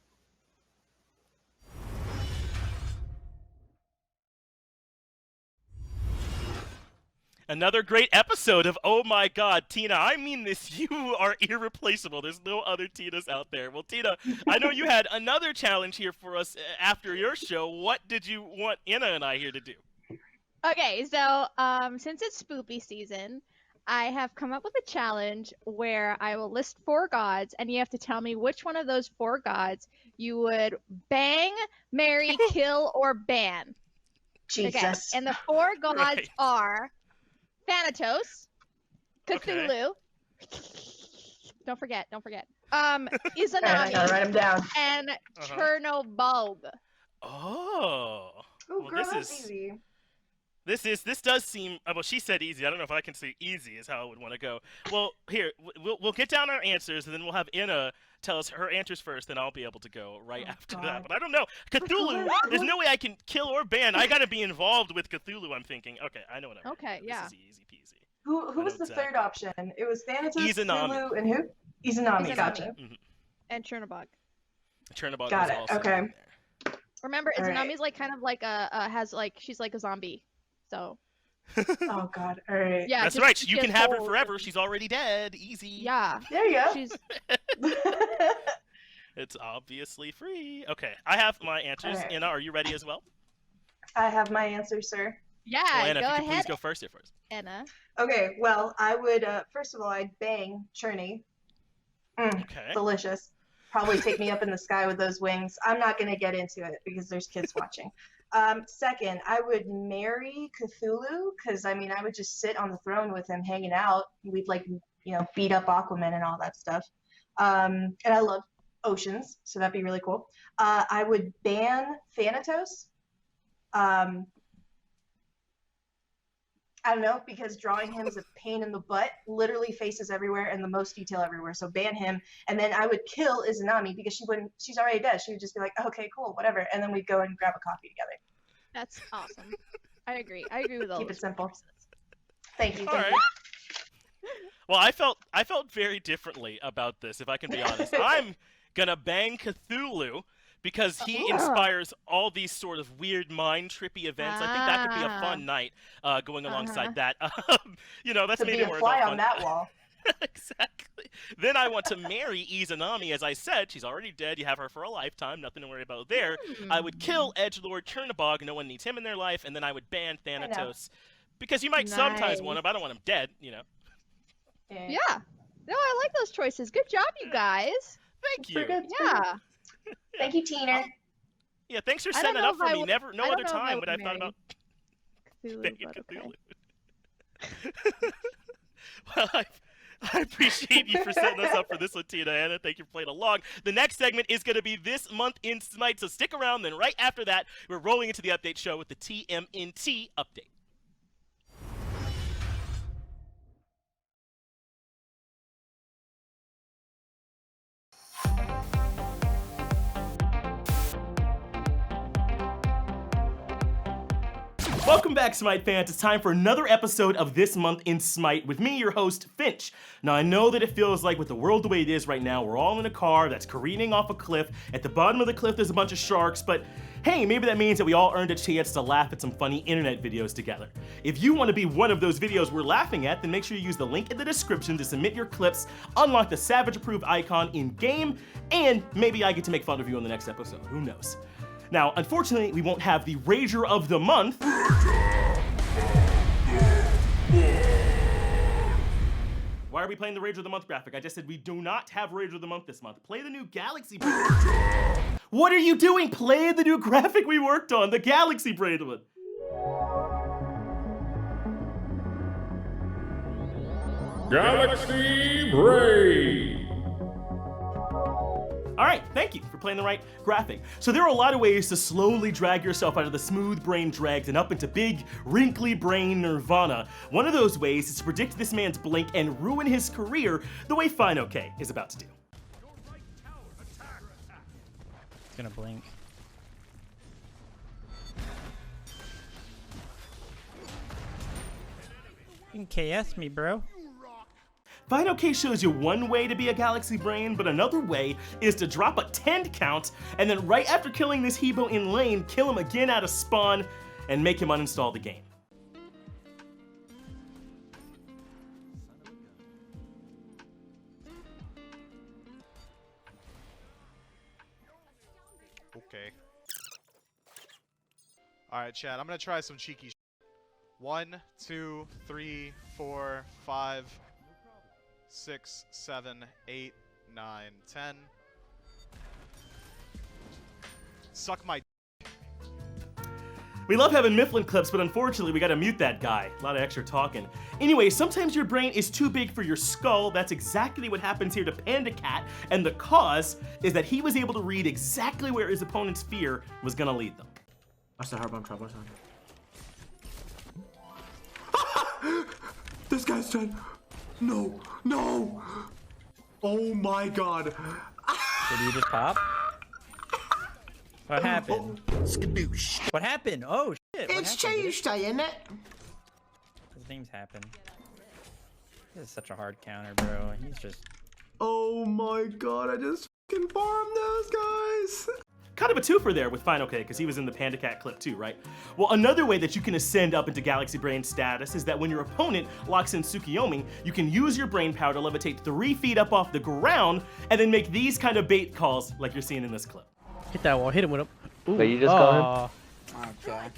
Another great episode of Oh My God, Tina. I mean this, you are irreplaceable. There's no other Tinas out there. Well, Tina, I know you had another challenge here for us after your show. What did you want Anna and I here to do? Okay, so since it's spoopy season, I have come up with a challenge where I will list 4 gods, and you have to tell me which one of those 4 gods you would bang, marry, kill, or ban. Jesus. Okay, and the 4 gods are Thanatos, Cthulhu, don't forget, Izanami, I gotta write them down, and Chernobog. Oh, girl, that's easy. This does seem. Well, she said easy. I don't know if I can say easy is how I would want to go. Well, here we'll get down our answers, and then we'll have Anna tell us her answers first, then I'll be able to go right after that. But I don't know. Cthulhu. There's no way I can kill or ban. I gotta be involved with Cthulhu. I'm thinking. Okay, I know what I'm. Okay, yeah. This is easy peasy. Who was the third option? It was Thanatos, Izanami. Cthulhu, and who? Izanami. Gotcha. And Chernobog. Chernobog Got was it. also Okay. in there. Remember, All right. Izanami's like kind of like she's like a zombie. So. Oh God! All right. Yeah. That's just- right. she You can gets have her old. forever. She's already dead. Easy. Yeah. There you go. She's. It's obviously free. Okay, I have my answers. Alright. Anna, are you ready as well? I have my answer, sir. Yeah. Well, Anna, go if you could ahead, please go first here first. Anna. Okay. Well, I would first of all, I'd bang Cherney. Okay. Delicious. Probably take me up in the sky with those wings. I'm not gonna get into it because there's kids watching. Second, I would marry Cthulhu because I mean I would just sit on the throne with him, hanging out. We'd like beat up Aquaman and all that stuff. And I love oceans, so that'd be really cool. I would ban Thanatos. I don't know, because drawing him is a pain in the butt, literally faces everywhere and the most detail everywhere. So ban him, and then I would kill Izanami because she's already dead. She would just be like, okay, cool, whatever, and then we'd go and grab a coffee together. That's awesome. I agree with all Keep those it simple. choices. Thank you. All Thank right. Well, I felt very differently about this, if I can be honest. I'm gonna bang Cthulhu because he inspires all these sort of weird mind trippy events. I think that could be a fun night going alongside that. That's to maybe be a more fly about on fun. that wall. Exactly. Then I want to marry Izanami, as I said. She's already dead. You have her for a lifetime. Nothing to worry about there. I would kill Edgelord Chernobog. No one needs him in their life. And then I would ban Thanatos. Because you might sometimes want him. I don't want him dead, Yeah. No, I like those choices. Good job, you guys. Thank you. Good. Yeah. Thank you, Tina. Yeah, thanks for I setting don't it know up if for I me. would- No I other don't know if I time would would I have thought marry about Cthulhu, banging but okay. Cthulhu. Well, I appreciate you for setting us up for this one, Tina. Anna, thank you for playing along. The next segment is going to be This Month in SMITE, so stick around. Then right after that, we're rolling into the update show with the TMNT update. Welcome back, SMITE fans. It's time for another episode of This Month in SMITE with me, your host, Finch. Now, I know that it feels like with the world the way it is right now, we're all in a car that's careening off a cliff. At the bottom of the cliff, there's a bunch of sharks, but hey, maybe that means that we all earned a chance to laugh at some funny internet videos together. If you want to be one of those videos we're laughing at, then make sure you use the link in the description to submit your clips, unlock the Savage Approved icon in-game, and maybe I get to make fun of you on the next episode. Who knows? Now, unfortunately, we won't have the Rager of the Month. Why are we playing the Rager of the Month graphic? I just said we do not have Rager of the Month this month. Play the new Galaxy Braided. What are you doing? Play the new graphic we worked on, the Galaxy Braided one. Galaxy Braid! Alright, thank you for playing the right graphic. So there are a lot of ways to slowly drag yourself out of the smooth brain dregs and up into big, wrinkly brain nirvana. One of those ways is to predict this man's blink and ruin his career the way Fine OK is about to do. It's gonna blink. You can KS me, bro. Fine OK shows you one way to be a Galaxy Brain, but another way is to drop a 10 count, and then right after killing this Hebo in lane, kill him again out of spawn, and make him uninstall the game. Okay. Alright, chat, I'm gonna try some cheeky 1, 2, 3, 4, 5, 6, 7, 8, 9, 10. Suck my We love having Mifflin clips, but unfortunately we gotta mute that guy. A lot of extra talking. Anyway, sometimes your brain is too big for your skull. That's exactly what happens here to Panda Cat, and the cause is that he was able to read exactly where his opponent's fear was gonna lead them. Watch the hard bomb trap, watch that. This guy's dead. No, no. Oh my god. Did you just pop? What happened? Skadoosh. What happened? Oh shit. It's Tuesday, isn't it? His name's happened. This is such a hard counter, bro. He's just. Oh my god, I just fucking farmed those guys. Kind of a twofer there with Final K, because he was in the Panda Cat clip too, right? Well, another way that you can ascend up into Galaxy Brain status is that when your opponent locks in Tsukiyomi, you can use your brain power to levitate 3 feet up off the ground, and then make these kind of bait calls like you're seeing in this clip. Hit that wall, hit him with him. But you just got him? Okay.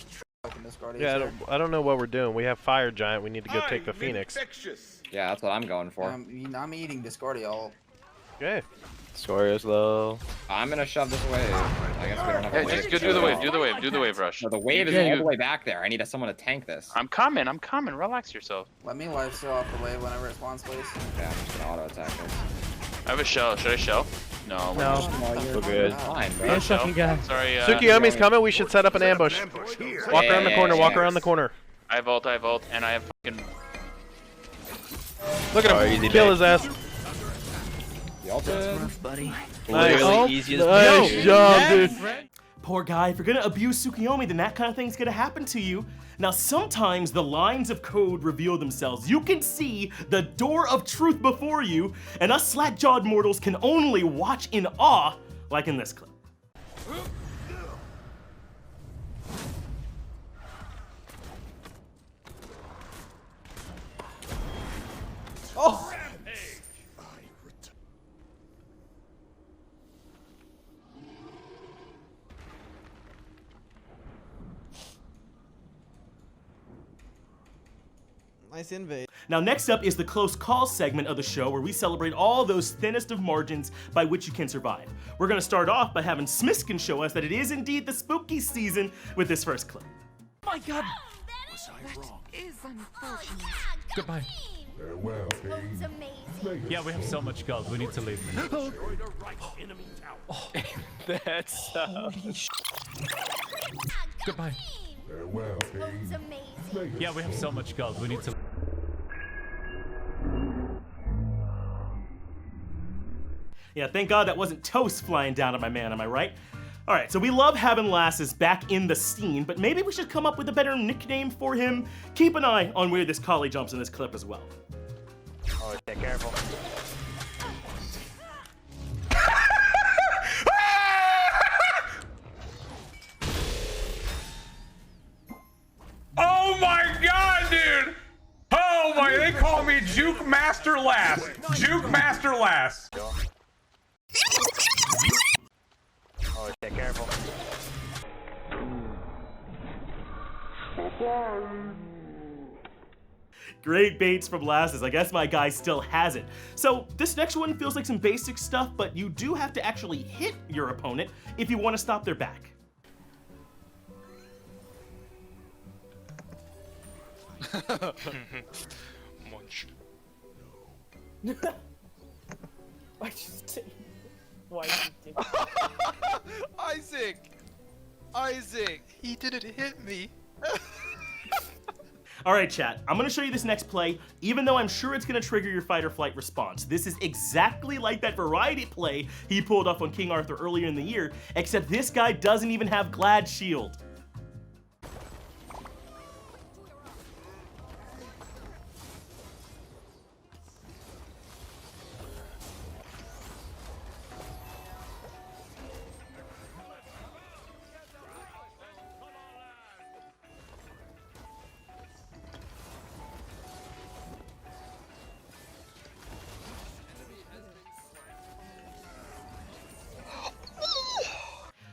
Yeah, I don't know what we're doing. We have Fire Giant, we need to go take the Phoenix. Yeah, that's what I'm going for. I'm eating Discordia ult. Okay. Discordia's low. I'm gonna shove this wave. I guess we don't have a wave. Just go do the wave, do the wave rush. No, the wave is all the way back there. I need someone to tank this. I'm coming, relax yourself. Let me life steal off the wave whenever it spawns, please. Yeah, I'm just gonna auto attack this. I have a shell, should I shell? No. We're good. Fine, bro. Nice fucking guy. Sorry, Tsukiyomi's coming, we should set up an ambush. Walk around the corner, walk around the corner. I have ult, and I have fucking... Look at him, kill his ass. Buddy. Nice. Really Nice job, dude. Poor guy, if you're gonna abuse Tsukiyomi, then that kind of thing's gonna happen to you. Now, sometimes the lines of code reveal themselves. You can see the door of truth before you, and us slack-jawed mortals can only watch in awe, like in this clip. Oh! Nice invade. Now, next up is the close call segment of the show where we celebrate all those thinnest of margins by which you can survive. We're gonna start off by having Smiskin show us that it is indeed the spooky season with this first clip. Oh my god! Was I wrong? Is unfortunate. Goodbye. Farewell, amazing. Yeah, we have so much gold. We need to leave. That's Goodbye. Farewell, amazing. Yeah, we have so much gold. We need to. Yeah, thank God that wasn't toast flying down at my man, am I right? Alright, so we love having Lasses back in the scene, but maybe we should come up with a better nickname for him. Keep an eye on where this collie jumps in this clip as well. Oh, yeah, careful. Oh my god, dude! Oh my, they call me Juke Master Lass. Juke Master Lass. Oh, yeah, careful. Great baits from Lasses. I guess my guy still has it. So this next one feels like some basic stuff, but you do have to actually hit your opponent if you want to stop their back. Munch. Why did you Isaac! He didn't hit me. Alright chat, I'm gonna show you this next play, even though I'm sure it's gonna trigger your fight or flight response. This is exactly like that variety play he pulled off on King Arthur earlier in the year, except this guy doesn't even have Glad Shield.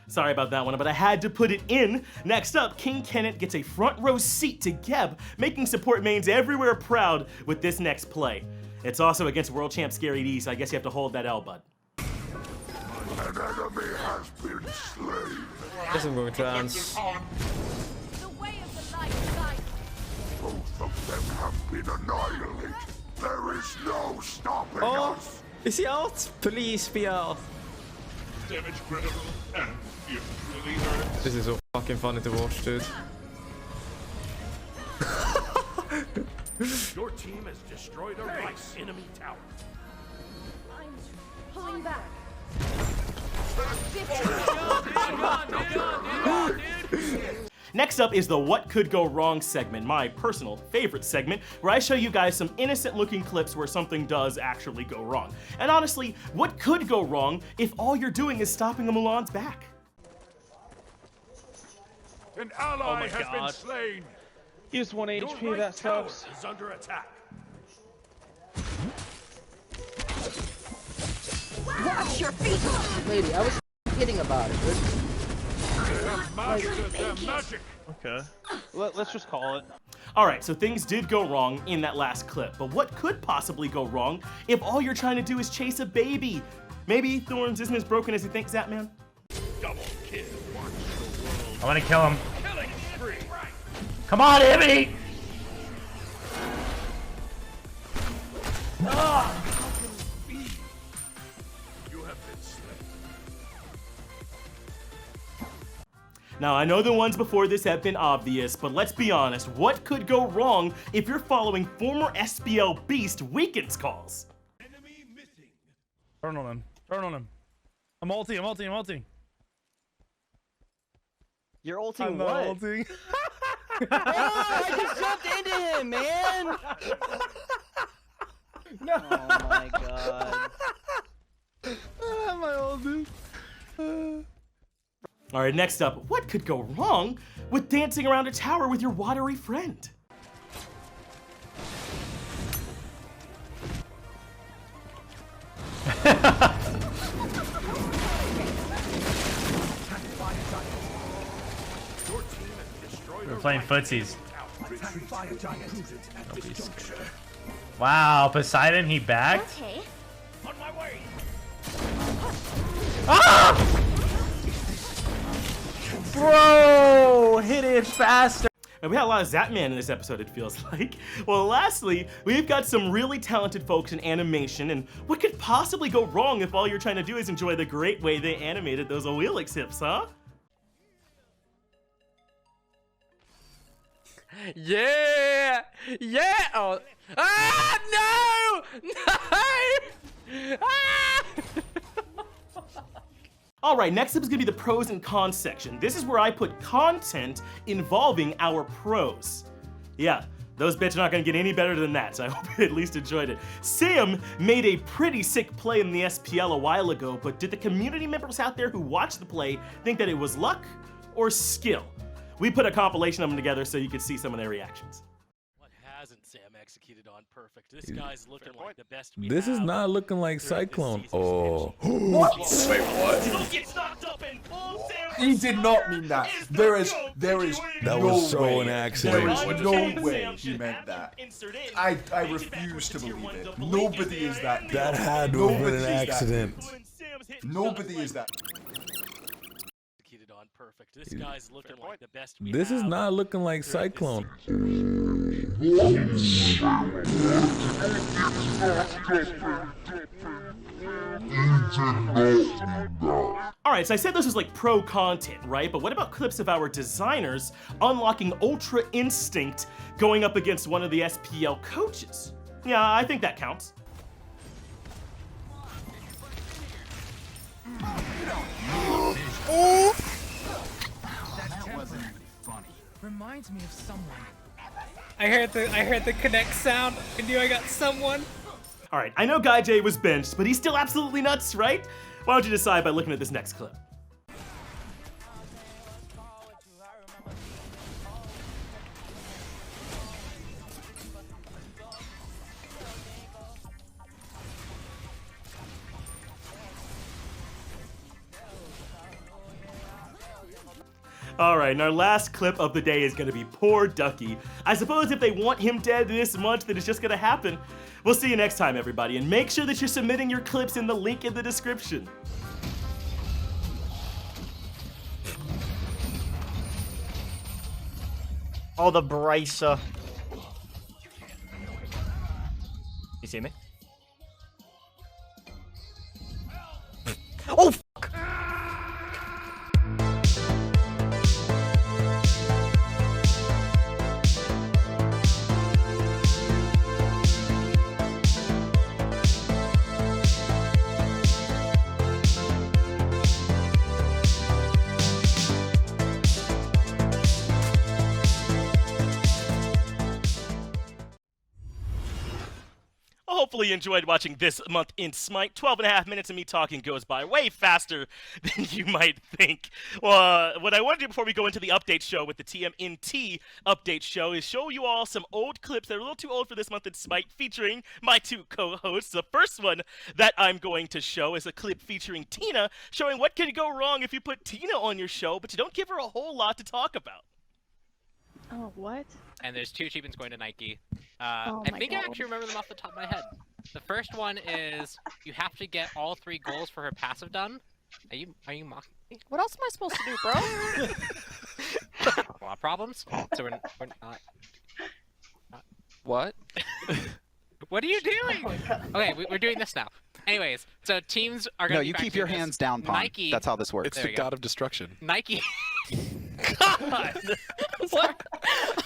Sorry about that one, but I had to put it in. Next up, King Kenneth gets a front row seat to Geb, making support mains everywhere proud with this next play. It's also against World Champ Scary D, so I guess you have to hold that L, bud. An enemy has been slain. Doesn't move trans. The way of the light side. Both of them have been annihilated. There is no stopping us. Is he out? Please be out. Damage critical and you really hurt. This is so fucking funny to watch, dude. Your team has destroyed a Rice enemy tower. I'm pulling back. Next up is the What Could Go Wrong segment, my personal favorite segment, where I show you guys some innocent-looking clips where something does actually go wrong. And honestly, what could go wrong if all you're doing is stopping a Mulan's back? An ally has been slain. He has 1 HP, that sucks. Is under attack. Watch your feet. Lady, I was kidding about it. Magic. Okay. Let's just call it. Alright, so things did go wrong in that last clip, but what could possibly go wrong if all you're trying to do is chase a baby? Maybe Thorns isn't as broken as he thinks, Zapman? Double kill. I want to kill him. Come on, Emmy! You have been slain. Now, I know the ones before this have been obvious, but let's be honest, what could go wrong if you're following former SPL Beast Weekends calls? Enemy missing. Turn on him. Turn on him. I'm ulting, I'm ulting, I'm ulting. You're ulting I'm what? not ulting. Oh, I just jumped into him, man! No. Oh my god. My old dude. Alright, next up, what could go wrong with dancing around a tower with your watery friend? We're playing footsies. Wow, Poseidon, he backed? Okay. On my way. Ah! Bro, hit it faster. And we had a lot of Zapman in this episode, it feels like. Well, lastly, we've got some really talented folks in animation, and what could possibly go wrong if all you're trying to do is enjoy the great way they animated those Oelix hips, huh? Yeah! Yeah! Oh. Ah! No! No! Ah! Alright, next up is gonna be the pros and cons section. This is where I put content involving our pros. Yeah, those bits are not gonna get any better than that, so I hope you at least enjoyed it. Sam made a pretty sick play in the SPL a while ago, but did the community members out there who watched the play think that it was luck or skill? We put a compilation of them together so you could see some of their reactions. What hasn't Sam executed on perfect? This guy's looking like the best we This is have not looking like Cyclone. Oh. What? Wait, what? Don't get stopped up and pull Sam. He did not mean that. There is That no was so way. an accident. There is no way he meant that. I refuse to believe it. Nobody is that. That had to have been an accident. Nobody is that. On perfect. This guy's looking like the best we This have. is not looking like Cyclone. Alright, so I said this was like pro content, right? But what about clips of our designers unlocking Ultra Instinct going up against one of the SPL coaches? Yeah, I think that counts. Oh! That wasn't funny. Reminds me of someone. I heard the connect sound. I knew I got someone. Alright, I know Guy J was benched, but he's still absolutely nuts, right? Why don't you decide by looking at this next clip? Alright, and our last clip of the day is gonna be poor Ducky. I suppose if they want him dead this much, then it's just gonna happen. We'll see you next time, everybody, and make sure that you're submitting your clips in the link in the description. Oh, the bracer. You see me? Oh, fuck! hopefully you enjoyed watching this month in Smite. 12.5 minutes of me talking goes by way faster than you might think. Well, what I want to do before we go into the update show with the TMNT update show is show you all some old clips that are a little too old for this month in Smite, featuring my two co-hosts. The first one that I'm going to show is a clip featuring Tina, showing what can go wrong if you put Tina on your show, but you don't give her a whole lot to talk about. Oh, what? And there's 2 achievements going to Nike. Oh I my think God. I actually remember them off the top of my head. The first one is you have to get all 3 goals for her passive done. Are you mocking me? What else am I supposed to do, bro? A lot of problems. So we're not. What? What are you doing? Okay, we're doing this now. Anyways, so teams are going to No, you keep your hands down, Pawn. Nike. That's how this works. It's the god of destruction. Nike. God! What?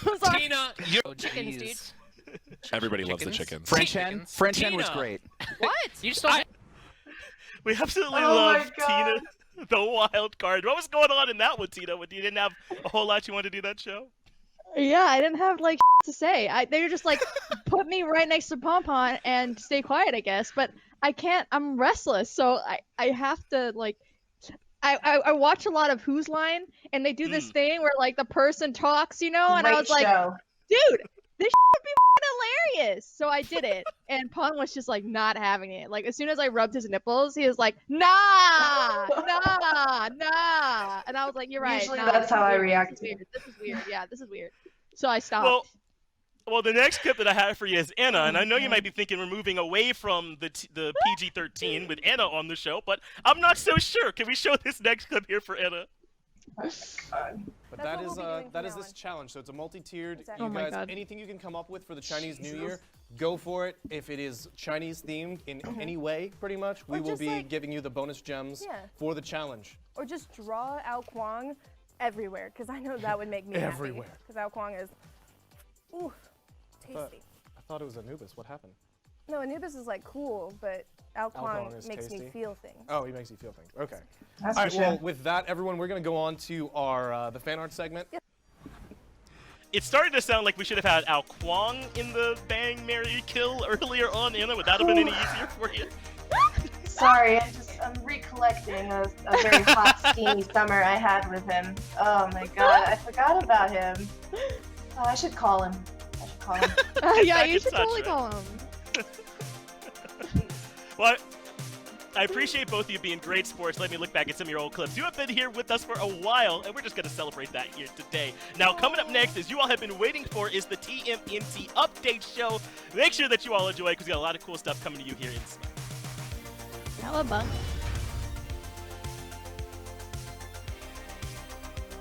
I'm sorry. Tina. Oh, chickens, dude. Everybody loves the chickens. French hen. French hen was great. What? You still. We absolutely Oh my love God. Tina, the wild card. What was going on in that one, Tina? When you didn't have a whole lot you wanted to do that show? Yeah, I didn't have like to say. They were just like, put me right next to Pompon and stay quiet, I guess. But I can't. I'm restless, so I have to like. I watch a lot of Who's Line, and they do this thing where like the person talks, and I was like, dude, this would be hilarious. So I did it, and Pong was just like not having it. Like as soon as I rubbed his nipples, he was like, nah, and I was like, you're right. Usually nah, that's how I react. This is weird. Yeah, this is weird. So I stopped. Well, the next clip that I have for you is Anna, and I know you might be thinking we're moving away from the PG-13 with Anna on the show, but I'm not so sure. Can we show this next clip here for Anna? But that is this challenge. So it's a multi-tiered. Oh You my guys, God. anything you can come up with for the Chinese New Year, go for it. If it is Chinese themed in any way, pretty much, we will be giving you the bonus gems for the challenge. Or just draw Ao Kwang everywhere, because I know that would make me Everywhere. Because Ao Kwang is, ooh, tasty. I thought it was Anubis. What happened? No, Anubis is like cool, but Ao Kwang is makes me tasty? feel things. Oh, he makes you feel things. Okay. That's All right. for Well, sure. with that, everyone, we're gonna go on to our the fan art segment. It started to sound like we should have had Ao Kwang in the Bang, Marry, Kill earlier on, Anna. Would that have been any easier for you? Sorry, I'm recollecting a very hot, steamy summer I had with him. Oh my God, I forgot about him. Oh, I should call him. Yeah, back you in should touch, totally right? call him. Well, I appreciate both of you being great sports. Let me look back at some of your old clips. You have been here with us for a while, and we're just going to celebrate that here today. Now, coming up next, as you all have been waiting for, is the TMNT update show. Make sure that you all enjoy, because we got a lot of cool stuff coming to you here in Smite. Cowabunga.